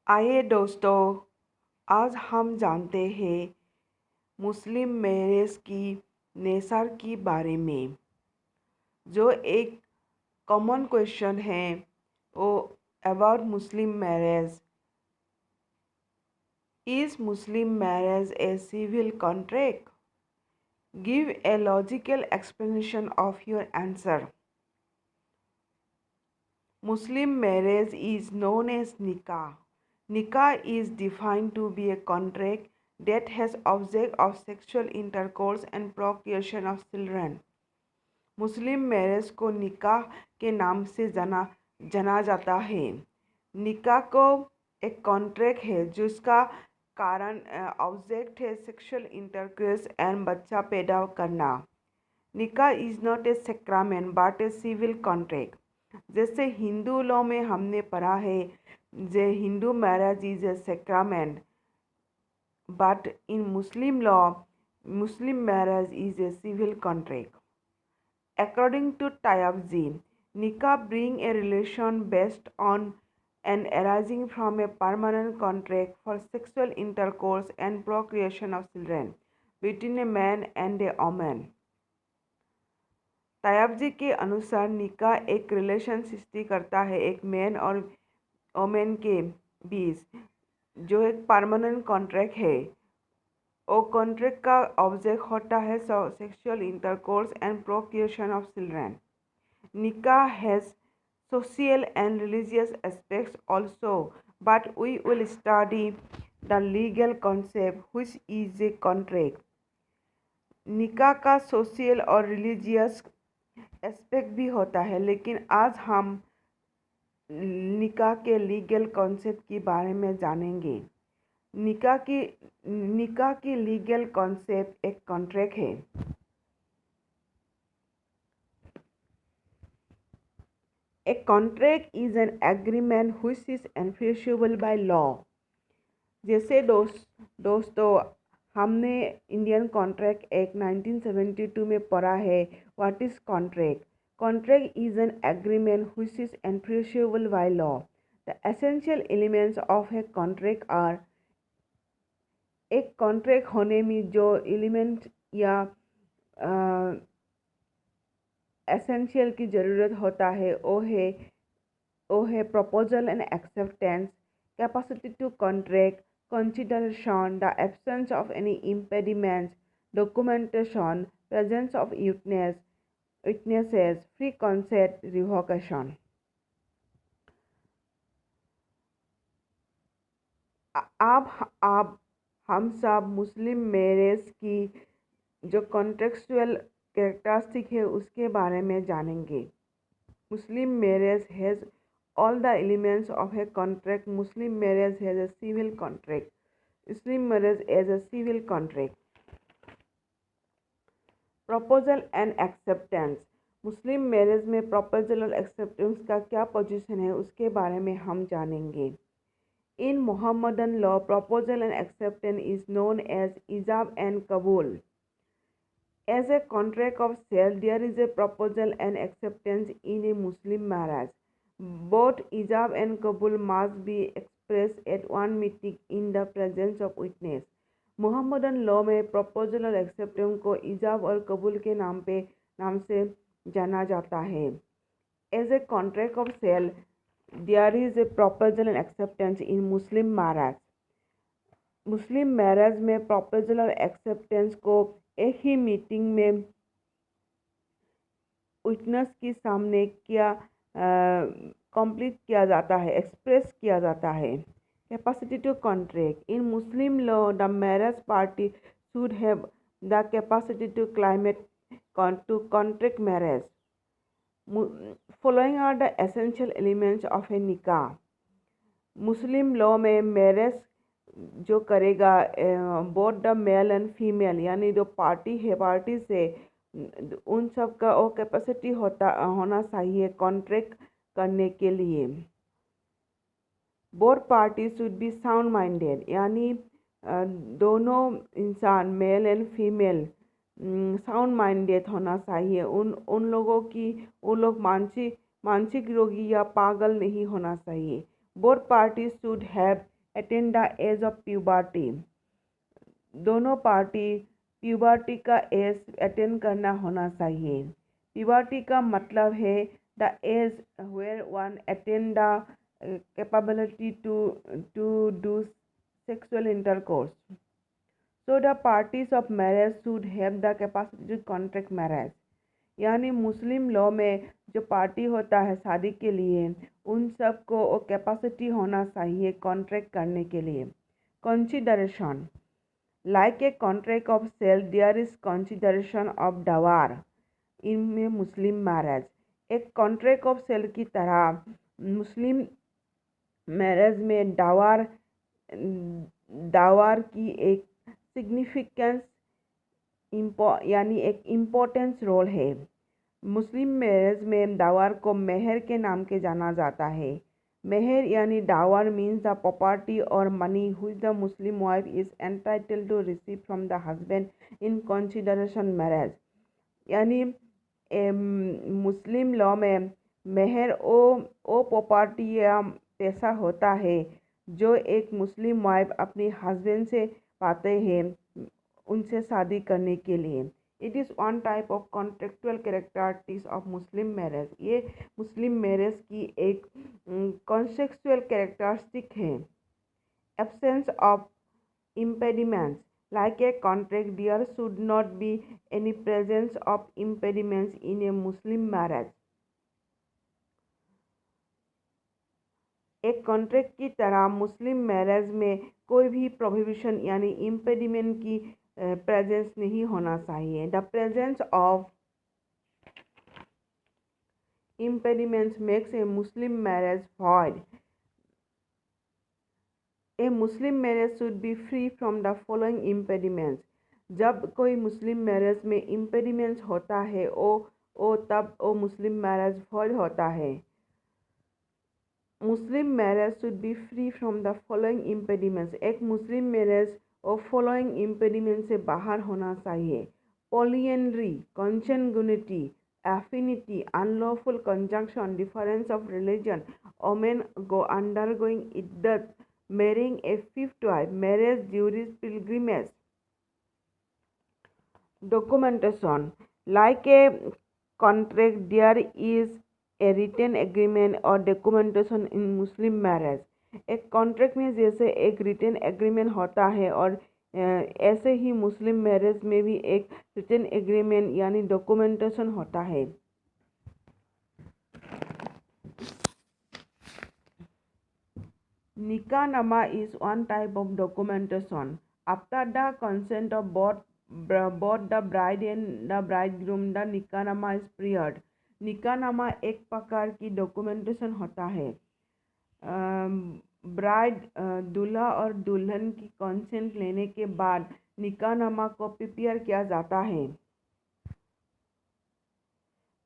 आइए दोस्तों, आज हम जानते हैं मुस्लिम मैरिज की नेचर के बारे में। जो एक कॉमन क्वेश्चन है वो about Muslim marriage. Is Muslim marriage a civil contract? Give a logical explanation of your answer. Muslim marriage is known as nikah. Nikah is defined to be a contract that has object of sexual intercourse and procreation of children. Muslim marriage को निकाह के नाम से जाना जाता है। निकाह को एक कॉन्ट्रैक्ट है जिसका कारण ऑब्जेक्ट है सेक्सुअल इंटरकोर्स एंड बच्चा पैदा करना। निकाह is not a sacrament but a civil contract. जैसे हिंदू लॉ में हमने पढ़ा है जे Hindu marriage is a sacrament, but in Muslim law Muslim marriage is a civil contract. According to Tayabzi, nikah being a relation based on and arising from a permanent contract for sexual intercourse and procreation of children between a man and a woman. तायाबजी के अनुसार निकाह एक relation सृष्टि करता है एक man और women के बीच, जो एक परमानेंट कॉन्ट्रैक्ट है। और कॉन्ट्रैक्ट का ऑब्जेक्ट होता है sexual intercourse and procreation of children. निकाह has social and religious aspects also, but we will study the legal concept which is a contract. निकाह का सोशल और रिलीजियस एस्पेक्ट भी होता है, लेकिन आज हम निकाह के लीगल कॉन्सेप्ट के बारे में जानेंगे। निकाह की लीगल कॉन्सेप्ट एक कॉन्ट्रैक्ट है। A contract is an agreement which is enforceable by law. जैसे दोस्तों हमने इंडियन कॉन्ट्रैक्ट एक्ट 1972 में पढ़ा है। What is contract? Contract is an agreement which is enforceable by law. The essential elements of a contract are, एक contract होने में जो एलिमेंट या एसेंशियल की ज़रूरत होता है वो है proposal and acceptance, capacity to contract, consideration, the absence of any impediments, documentation, presence of witnesses, free consent, revocation. अब हम सब मुस्लिम मैरिज की जो कॉन्टेक्चुअल कैरेक्टरिस्टिक है उसके बारे में जानेंगे। मुस्लिम marriage has all the elements of a contract. Muslim marriage has a civil contract. Muslim marriage as a civil contract. Proposal and acceptance. Muslim marriage में प्रपोजल और एक्सेप्टेंस का क्या पोजीशन है उसके बारे में हम जानेंगे। In Mohammedan law proposal and acceptance is known as इजाब एंड कबूल। As a contract of sale, there is a proposal and acceptance in a Muslim marriage. Both ijab and kabul must be expressed at one meeting in the presence of witness. Mohammedan law में proposal और acceptance को ईजाब और कबूल के नाम से जाना जाता है। As a contract of sale there is a proposal and acceptance in Muslim marriage. Muslim marriage में प्रपोजल और एक्सेप्टेंस को एक ही मीटिंग में विटनेस के सामने कंप्लीट किया जाता है, एक्सप्रेस किया जाता है। Capacity to contract. In Muslim law the marriage party should have the capacity to contract marriage. Following are the essential elements of a निकाह। मुस्लिम लॉ में मैरिज जो करेगा both the male and female, यानी जो party है party से उन सब का वो कैपेसिटी होना चाहिए कॉन्ट्रैक्ट करने के लिए। Both party should be sound minded, यानी दोनों इंसान mail and female sound minded होना चाहिए। उन लोगों की वो लोग मानसिक रोगी या पागल नहीं होना चाहिए। Both party should have attain the age of puberty. दोनों पार्टी प्यूबर्टी का एज अटेन करना होना चाहिए। प्यूबर्टी का मतलब है the age where one attain the capability to do sexual intercourse. So the parties of marriage should have the capacity to contract marriage. यानी Muslim law में जो पार्टी होता है शादी के लिए, उन सब को वो कैपेसिटी होना चाहिए कॉन्ट्रैक्ट करने के लिए। Consideration like a contract of sale, there is consideration of dawar in a Muslim marriage. एक कॉन्ट्रैक्ट ऑफ सेल की तरह मुस्लिम मैरिज में दावार की एक सिग्निफिकेंस यानी एक इम्पोर्टेंस रोल है। मुस्लिम मैरिज में दावार को मेहर के नाम के जाना जाता है। मेहर यानी डावर मीन्स द प्रॉपर्टी और money which the Muslim wife is entitled to receive from the husband in consideration marriage। यानी मुस्लिम लॉ में मेहर ओ प्रॉपर्टी या पैसा होता है जो एक मुस्लिम वाइफ अपने हस्बैंड से पाते हैं उनसे शादी करने के लिए। It is one type of contractual characteristics of Muslim marriage. ये मुस्लिम मैरिज की एक कॉन्ट्रेक्चुअल कैरेक्टरिस्टिक है। Absence of impediments like a contract, there should not be any presence of impediments in a Muslim marriage। एक contract की तरह मुस्लिम marriage में कोई भी प्रोहिबिशन यानी इम्पेडिमेंट की प्रेजेंस नहीं होना चाहिए। The presence of impediments makes a Muslim marriage void। A Muslim marriage should be free from the following impediments। जब कोई मुस्लिम मैरिज में इम्पेडिमेंट्स होता है तब वो मुस्लिम मैरिज void होता है। Muslim marriage should be free from the following impediments. एक मुस्लिम मैरिज और फॉलोइंग इम्पेडिमेंट से बाहर होना चाहिए। Polyandry, consanguinity, affinity, unlawful conjunction, difference of religion, women undergoing iddat, marrying a fifth wife, marriage during pilgrimage। Documentation like a contract, there is a written agreement or documentation in Muslim marriage। एक contract में जैसे एक written agreement होता है और ऐसे ही मुस्लिम marriage में भी एक रिटन एग्रीमेंट यानी डॉक्यूमेंटेशन होता है। निकाहनामा is one type of documentation। After the consent of both the bride and the bridegroom, the निकाहनामा is prepared। निकाहनामा एक प्रकार की डॉक्यूमेंटेशन होता है। ब्राइड दूल्हा और दुल्हन की कंसेंट लेने के बाद निकाहनामा को प्रिपेयर किया जाता है।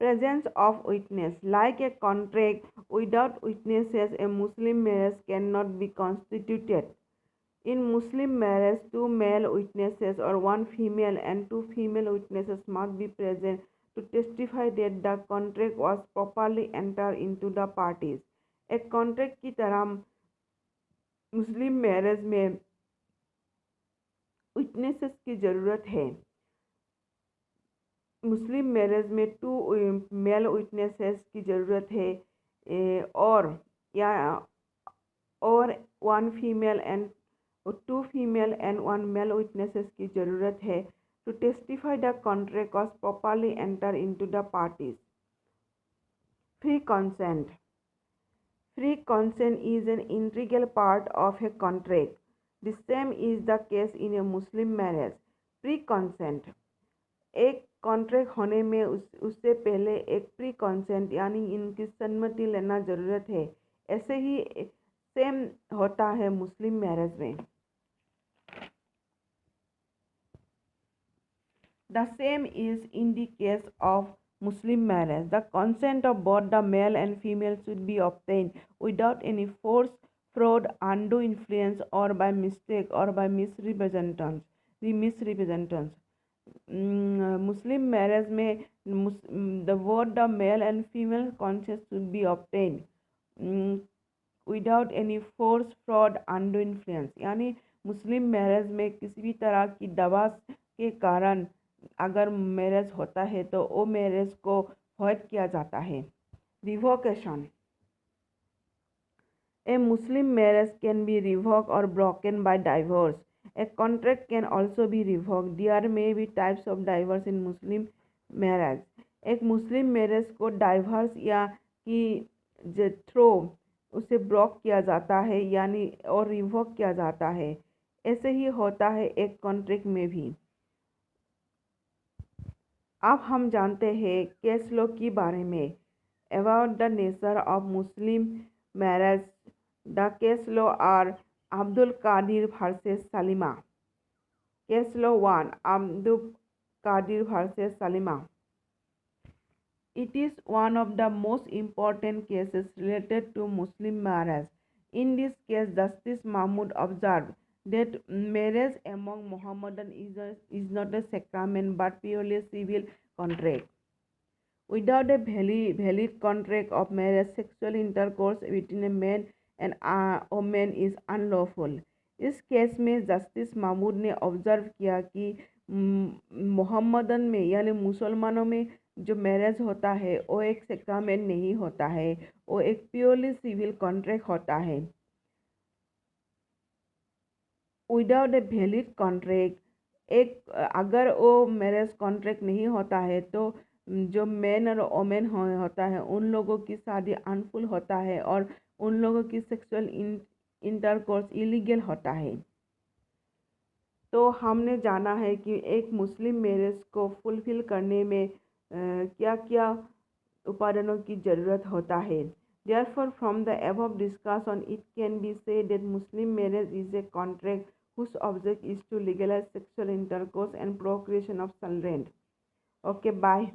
Presence of witness like a contract, without witnesses a Muslim marriage cannot be constituted। In Muslim marriage, 2 male witnesses or 1 female and 2 female witnesses must be present to testify that the contract was properly entered into the parties। एक contract की तरह मुस्लिम marriage में witnesses की ज़रूरत है। Muslim marriage में 2 mail witnesses की ज़रूरत है और 1 female and 2 female and 1 male witnesses की ज़रूरत है to testify the contract was properly enter into the parties. Free consent. Free consent is an integral part of a contract। The same is the case in a Muslim marriage। Free consent एक contract होने में उससे पहले एक pre consent यानी इनकी सम्मति लेना ज़रूरत है। ऐसे ही सेम होता है मुस्लिम मैरिज में। The same is in the case of Muslim marriage। The consent of both the male and female should be obtained without any force, fraud, undue influence, or by mistake or by misrepresentations। Muslim marriage में both the male and female consent should be obtained without any force fraud undue influence, यानी मुस्लिम marriage में किसी भी तरह की दवा के कारण अगर मैरिज होता है तो वो मैरिज को वॉइड किया जाता है। Revocation, a Muslim marriage can be revoked or broken by divorce. A contract can also be revoked. There may be types of divorce in Muslim marriage. एक मुस्लिम मैरिज को डाइवर्स या कि throw उसे block किया जाता है यानी और रिवोक किया जाता है। ऐसे ही होता है एक कॉन्ट्रैक्ट में भी। अब हम जानते हैं केस लॉ के बारे में। About the nature of Muslim marriage, the case law are Abdul Qadir versus Salima. Case law 1, Abdul Qadir versus Salima. It is one of the most important cases related to Muslim marriage. In this case, Justice Mahmood observed that marriage among Mohammedan is not a sacrament but purely a civil contract. Without a valid contract of marriage, sexual intercourse between a man and women is unlawful. इस case में justice Mahmood ने observe किया कि Mohammedan में यानी मुसलमानों में जो मैरिज होता है वो एक सेक्रामेंट नहीं होता है, वो एक प्योरली सिविल कॉन्ट्रैक्ट होता है। विदाउट ए वैलिड कॉन्ट्रैक्ट, एक अगर वो मैरिज कॉन्ट्रैक्ट नहीं होता है तो जो मैन और वोमेन होता है उन लोगों की शादी अनफुल होता है और उन लोगों की सेक्सुअल इंटरकोर्स इलीगल होता है। तो हमने जाना है कि एक मुस्लिम मैरिज को फुलफिल करने में क्या क्या उपादानों की ज़रूरत होता है। Therefore, from the above discussion, it can be said that Muslim marriage is a contract whose object is to legalize sexual intercourse and procreation of children. Okay, bye.